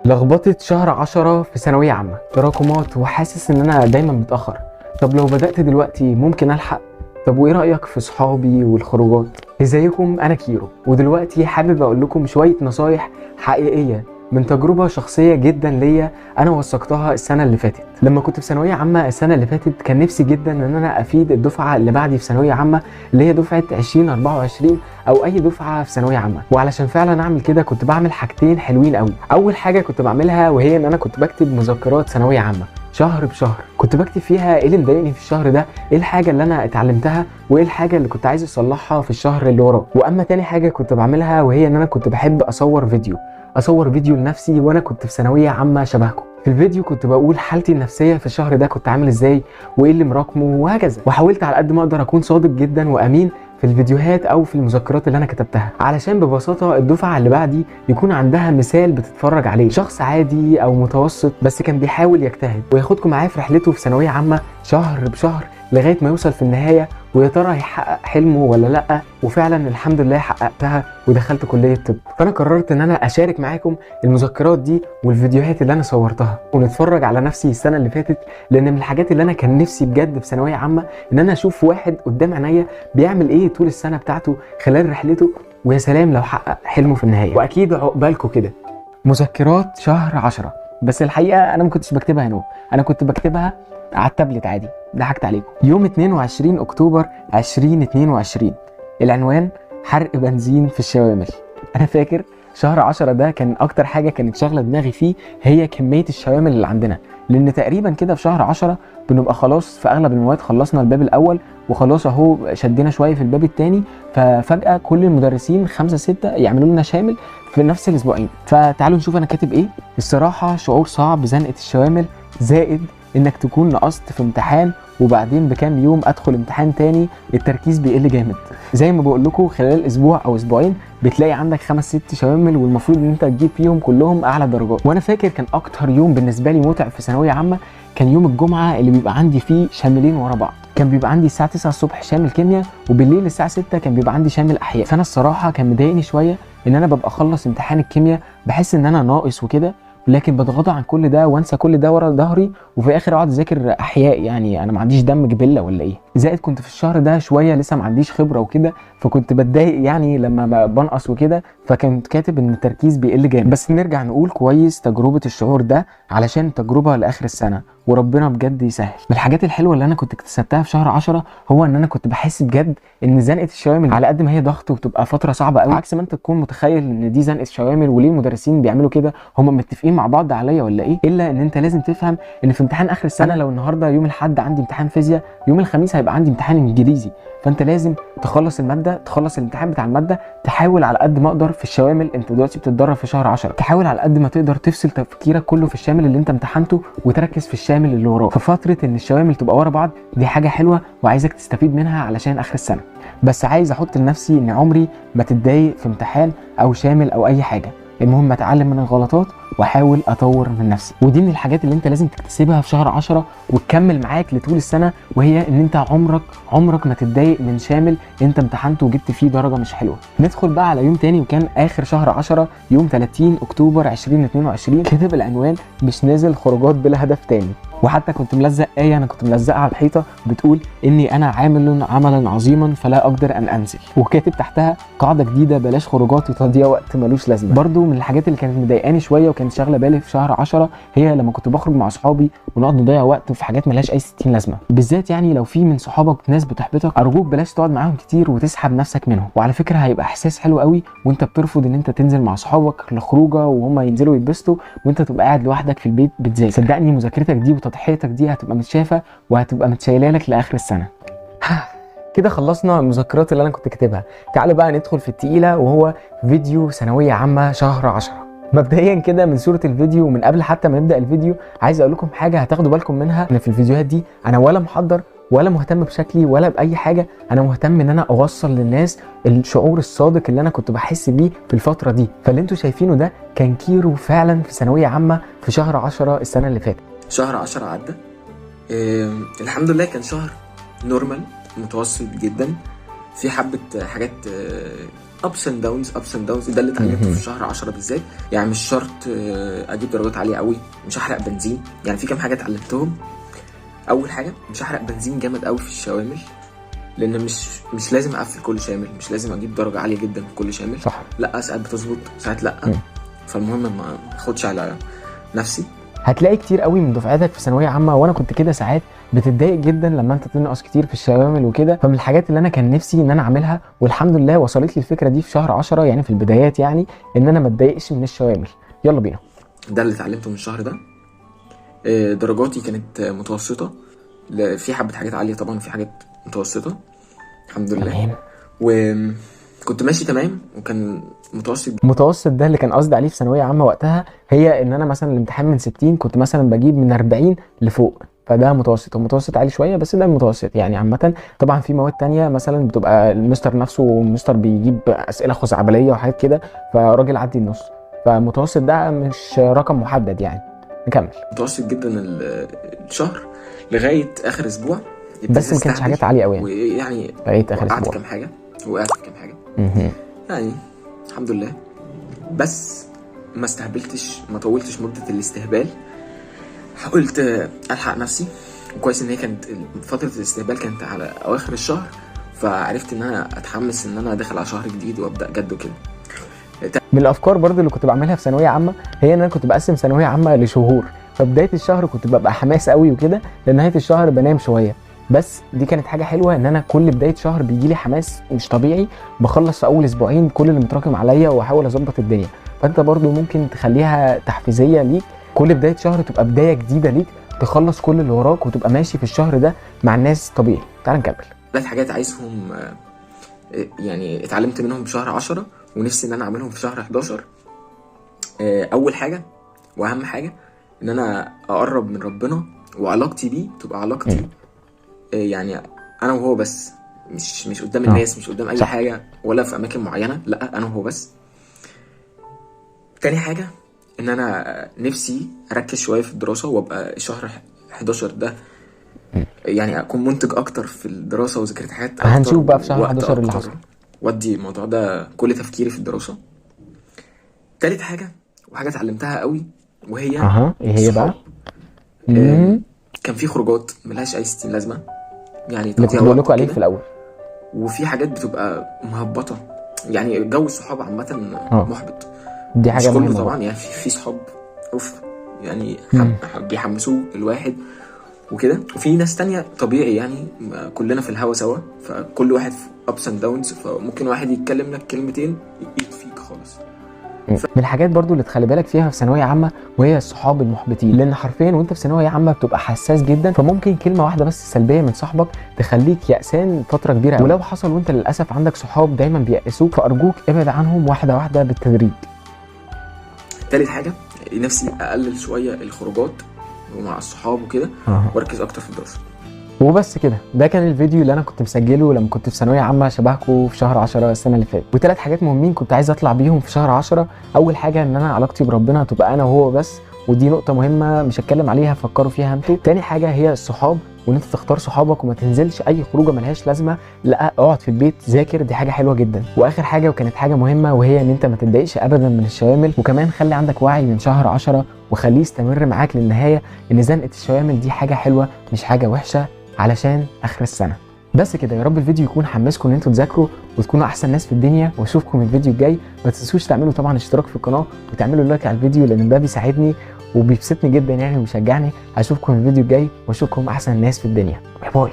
لخبطة شهر 10 في ثانوية عامة، تراكمات وحاسس ان انا دايما متأخر. طب لو بدأت دلوقتي ممكن الحق؟ طب وايه رأيك في صحابي والخروجات؟ ازيكم؟ انا كيرو، ودلوقتي حابب اقول لكم شوية نصايح حقيقية من تجربة شخصية جدا ليا انا وثقتها السنة اللي فاتت. لما كنت في ثانوية عامة السنة اللي فاتت كان نفسي جدا ان انا افيد الدفعة اللي بعدي في ثانوية عامة، اللي هي دفعة 2024 او اي دفعة في ثانوية عامة. وعلشان فعلا اعمل كده كنت بعمل حاجتين حلوين قوي. اول حاجة كنت بعملها وهي ان انا كنت بكتب مذكرات ثانوية عامة شهر بشهر، كنت بكتب فيها ايه اللي مضايقني في الشهر ده، ايه الحاجه اللي انا اتعلمتها، وايه الحاجه اللي كنت عايز اصلحها في الشهر اللي وراه. واما تاني حاجه كنت بعملها وهي ان انا كنت بحب اصور فيديو لنفسي وانا كنت في ثانويه عامه شبهكم. في الفيديو كنت بقول حالتي النفسيه في الشهر ده كنت عامل ازاي وايه اللي مراكمه وهكذا. وحاولت على قد ما اقدر اكون صادق جدا وامين في الفيديوهات او في المذكرات اللي انا كتبتها، علشان ببساطه الدفعه اللي بعدي يكون عندها مثال بتتفرج عليه، شخص عادي او متوسط بس كان بيحاول يجتهد وياخدكم معاه في رحلته في ثانويه عامه شهر بشهر لغايه ما يوصل في النهايه ويا ترى هيحقق حلمه ولا لا. وفعلا الحمد لله حققتها ودخلت كليه طب. فانا قررت ان انا اشارك معاكم المذكرات دي والفيديوهات اللي انا صورتها ونتفرج على نفسي السنه اللي فاتت، لان من الحاجات اللي انا كان نفسي بجد في ثانويه عامه ان انا اشوف واحد قدام عينيا بيعمل ايه طول السنه بتاعته خلال رحلته، ويا سلام لو حقق حلمه في النهايه. واكيد عقبالكم كده. مذكرات شهر 10، بس الحقيقه انا ما كنتش بكتبها هنا، انا كنت بكتبها على التابلت عادي، ضحكت عليكم. يوم 22 اكتوبر 2022، العنوان حرق بنزين في الشوامل. انا فاكر شهر 10 ده كان اكتر حاجه كانت شاغله دماغي فيه هي كميه الشوامل اللي عندنا، لان تقريبا كده في شهر 10 بنبقى خلاص في اغلب المواد خلصنا الباب الاول وخلاص اهو شدينا شويه في الباب الثاني، ففجاه كل المدرسين 5 6 يعملوا لنا شامل في نفس الاسبوعين. فتعالوا نشوف انا كاتب ايه. الصراحه شعور صعب زنقه الشوامل، زائد انك تكون نقصت في امتحان وبعدين بكام يوم ادخل امتحان تاني التركيز بيقل جامد. زي ما بقول لكم خلال اسبوع او اسبوعين بتلاقي عندك 5 6 شوامل والمفروض ان انت تجيب فيهم كلهم اعلى درجات. وانا فاكر كان اكتر يوم بالنسبه لي متعب في ثانويه عامه كان يوم الجمعه اللي بيبقى عندي فيه شاملين ورا بعض. كان بيبقى عندي الساعه 9 الصبح شامل كيمياء وبالليل الساعه 6 كان بيبقى عندي شامل احياء. فانا الصراحه كان مضايقني شويه ان انا ببقى اخلص امتحان الكيمياء بحس ان انا ناقص وكده، لكن بتغاضى عن كل ده وانسى كل ده ورا ظهري وفي الاخر اقعد اذاكر احياء. يعني انا ما عنديش دم جبله ولا ايه؟ زائد كنت في الشهر ده شويه لسه ما عنديش خبره وكده، فكنت بتضايق يعني لما بنقص وكده، فكنت كاتب ان التركيز بيقل جامد. بس نرجع نقول كويس تجربه الشعور ده علشان تجربه لاخر السنه وربنا بجد يسهل. من الحاجات الحلوه اللي انا كنت اكتسبتها في شهر 10 هو ان انا كنت بحس بجد ان زنقه الشوامل على قد ما هي ضغط وبتبقى فتره صعبه قوي، عكس ما انت تكون متخيل ان دي زنقه شوامل وليه المدرسين بيعملوا كده، هم متفقين مع بعض عليا ولا ايه؟ الا ان انت لازم تفهم ان في امتحان اخر السنه لو النهارده يوم الاحد عندي امتحان فيزياء، يوم الخميس هيبقى عندي امتحان انجليزي، فانت لازم تخلص الماده، تخلص الامتحان بتاع الماده، تحاول على قد ما اقدر في الشوامل. انت دلوقتي بتتدرب في شهر 10، تحاول على قد ما تقدر تفصل تفكيرك كله في الشامل اللي انت امتحنته وتركز في الشامل اللي وراه. ففتره ان الشوامل تبقى ورا بعض دي حاجه حلوه وعايزك تستفيد منها علشان اخر السنه. بس عايز احط لنفسي ان عمري ما تتضايق في امتحان او شامل او اي حاجه، المهم اتعلم من الغلطات واحاول اطور من نفسي. ودي من الحاجات اللي انت لازم تكتسبها في شهر 10 وتكمل معاك لطول السنه، وهي ان انت عمرك ما تتضايق من شامل انت امتحنته وجبت فيه درجه مش حلوه. ندخل بقى على يوم تاني وكان اخر شهر 10 يوم 30 اكتوبر 2022. كتب العنوان مش نازل خروجات بلا هدف تاني، وحتى كنت ملزق ايه، انا كنت ملزقها على الحيطه بتقول اني انا عامل عملا عظيما فلا اقدر ان انزل، وكاتب تحتها قاعده جديده بلاش خروجات وتضييع وقت ملوش لازمه. برضو من الحاجات اللي كانت مضايقاني شويه وكانت شاغله بالي في شهر 10 هي لما كنت بخرج مع اصحابي ونقعد نضيع وقت في حاجات ملهاش اي 60 لازمه، بالذات يعني لو في من صحابك ناس بتحبطك ارجوك بلاش تقعد معاهم كتير وتسحب نفسك منهم. وعلى فكره هيبقى احساس حلو قوي وانت بترفض ان انت تنزل مع صحابك لخروجه وهم ينزلوا يتبسطوا وانت تبقى قاعد لوحدك في البيت بتذاكر. صدقني مذاكرتك دي وتضحيتك دي هتبقى متشافه وهتبقى متشايله لك لاخر السنه. كده خلصنا المذكرات اللي انا كنت كاتبها. تعالوا بقى ندخل في التقيله وهو فيديو ثانويه عامه شهر 10. مبدئيا كده من صوره الفيديو ومن قبل حتى ما نبدا الفيديو عايز اقول لكم حاجه هتاخدوا بالكم منها، ان في الفيديوهات دي انا ولا محضر ولا مهتم بشكلي ولا باي حاجه، انا مهتم ان انا اوصل للناس الشعور الصادق اللي انا كنت بحس بيه في الفتره دي. فاللي انتوا شايفينه ده كان كيرو فعلا في ثانويه عامه في شهر 10 السنه اللي فاتت. شهر 10 عدى، الحمد لله كان شهر نورمال متوسط جدا، في حبه حاجات ابس اند داونز ده اللي اتعلمته في شهر 10 بالذات. يعني مش شرط اجيب درجات عاليه قوي، مش هحرق بنزين. يعني في كام حاجه اتعلمتهم. اول حاجه مش هحرق بنزين جامد قوي في الشوامل، لان مش لازم اقفل كل شامل، مش لازم اجيب درجه عاليه جدا في كل شامل. صح. لا ساعات بتظبط ساعات لا. فالمهم ما اخدش على نفسي. هتلاقي كتير قوي من دفعاتك في ثانويه عامه، وانا كنت كده ساعات بتتضايق جدا لما انت تنقص كتير في الشوامل وكده. فمن الحاجات اللي انا كان نفسي ان انا اعملها، والحمد لله وصلت لي الفكره دي في شهر 10 يعني في البدايات، يعني ان انا ما اتضايقش من الشوامل. يلا بينا. ده اللي اتعلمته من الشهر ده. درجاتي كانت متوسطه، في حبه حاجات عاليه طبعا، في حاجات متوسطه الحمد لله. تمام. وكنت ماشي تمام، وكان متوسط ده اللي كان قصدي عليه في ثانويه عامه وقتها، هي ان انا مثلا الامتحان من 60 كنت مثلا بجيب من 40 لفوق، فده متوسط. ومتوسط عالي شويه بس ده المتوسط يعني عامه. طبعا في مواد تانية مثلا بتبقى المستر نفسه بيجيب اسئله خزعبليه وحاجات كده، فراجل عدي النص. فمتوسط ده مش رقم محدد يعني. نكمل. متوسط جدا الشهر لغايه اخر اسبوع، بس ما كانتش حاجات عاليه قوي يعني. ويعني لغايه اخر وقعت اسبوع كام حاجه، وقعت في كام حاجه يعني الحمد لله. بس ما استهبلتش، ما طولتش مده الاستهبال. حاولت الحق نفسي، وكويس ان هي كانت فتره الاستهبال كانت على اواخر الشهر، فعرفت ان انا اتحمس ان انا داخل على شهر جديد وابدا جد وكده. من الافكار برضو اللي كنت بعملها في ثانويه عامه هي ان انا كنت بقسم ثانويه عامه لشهور. فبدايه الشهر كنت ببقى حماس قوي وكده، لنهايه الشهر بنام شويه. بس دي كانت حاجه حلوه ان انا كل بدايه شهر بيجي لي حماس مش طبيعي، بخلص في اول اسبوعين كل اللي متراكم عليا واحاول اظبط الدنيا. فانت برضو ممكن تخليها تحفيزيه ليك، كل بدايه شهر تبقى بدايه جديده ليك، تخلص كل اللي وراك وتبقى ماشي في الشهر ده مع الناس طبيعي. تعال نكمل. 3 حاجات عايزهم يعني اتعلمت منهم في شهر 10 ونفسي ان انا اعملهم في شهر 11. اول حاجه واهم حاجه ان انا اقرب من ربنا، وعلاقتي بيه تبقى علاقتي يعني انا وهو بس، مش قدام الناس، مش قدام اي حاجه ولا في اماكن معينه، لا انا وهو بس. تاني حاجه ان انا نفسي اركز شويه في الدراسه، وابقى شهر 11 ده يعني اكون منتج اكتر في الدراسه وذاكرت حاجات اكتر. هنشوف بقى في شهر 11 اللي حصل، ودي الموضوع ده كل تفكيري في الدراسه. تالت حاجه وحاجه اتعلمتها قوي، وهي ايه هي بقى؟ كان في خروجات ملهاش اي 60 لازمه، يعني اللي كنت بقول لكم عليه في الاول. وفي حاجات بتبقى مهبطه، يعني جو الصحاب عامه محبط. دي حاجه مهمه طبعا يعني في صحاب يعني بيحمسوه الواحد وكده، وفي ناس تانية طبيعي يعني كلنا في الهوا سوا، فكل واحد في ups and downs، فممكن واحد يتكلم لك كلمتين يطفيك خالص. من الحاجات برضو اللي تخلي بالك فيها في ثانويه عامه وهي الصحاب المحبطين، لان حرفيا وانت في ثانويه عامه بتبقى حساس جدا، فممكن كلمه واحده بس سلبيه من صاحبك تخليك يأسان فتره كبيره. ولو حصل وانت للاسف عندك صحاب دايما بيأسوك، فارجوك ابعد عنهم واحده واحده بالتدريج. تالت حاجه نفسي اقلل شويه الخروجات ومع الصحاب وكده، واركز اكتر في الدراسه. وبس كده، ده كان الفيديو اللي انا كنت مسجله لما كنت في ثانويه عامه شبهكم في شهر 10 السنه اللي فاتت. وثلاث حاجات مهمين كنت عايز اطلع بيهم في شهر 10. اول حاجه ان انا علاقتي بربنا تبقى انا وهو بس، ودي نقطه مهمه مش هتكلم عليها، فكروا فيها انتوا. تاني حاجه هي الصحاب، وان انت تختار صحابك وما تنزلش اي خروجه ملهاش لازمه، لا اقعد في البيت ذاكر، دي حاجه حلوه جدا. واخر حاجه وكانت حاجه مهمه، وهي ان انت ما تتضايقش ابدا من الشوامل، وكمان خلي عندك وعي من شهر 10 وخليه يستمر معاك للنهايه، ان زنقه الشوامل دي حاجه حلوه مش حاجه وحشه علشان اخر السنه. بس كده، يا رب الفيديو يكون حمسكم ان انتوا تذاكروا وتكونوا احسن ناس في الدنيا، واشوفكم الفيديو الجاي. ما تنسوش تعملوا طبعا اشتراك في القناه وتعملوا لايك على الفيديو، لان ده بيساعدني وبيبسطني جدا يعني وبيشجعني. اشوفكم الفيديو الجاي واشوفكم احسن ناس في الدنيا. باي باي.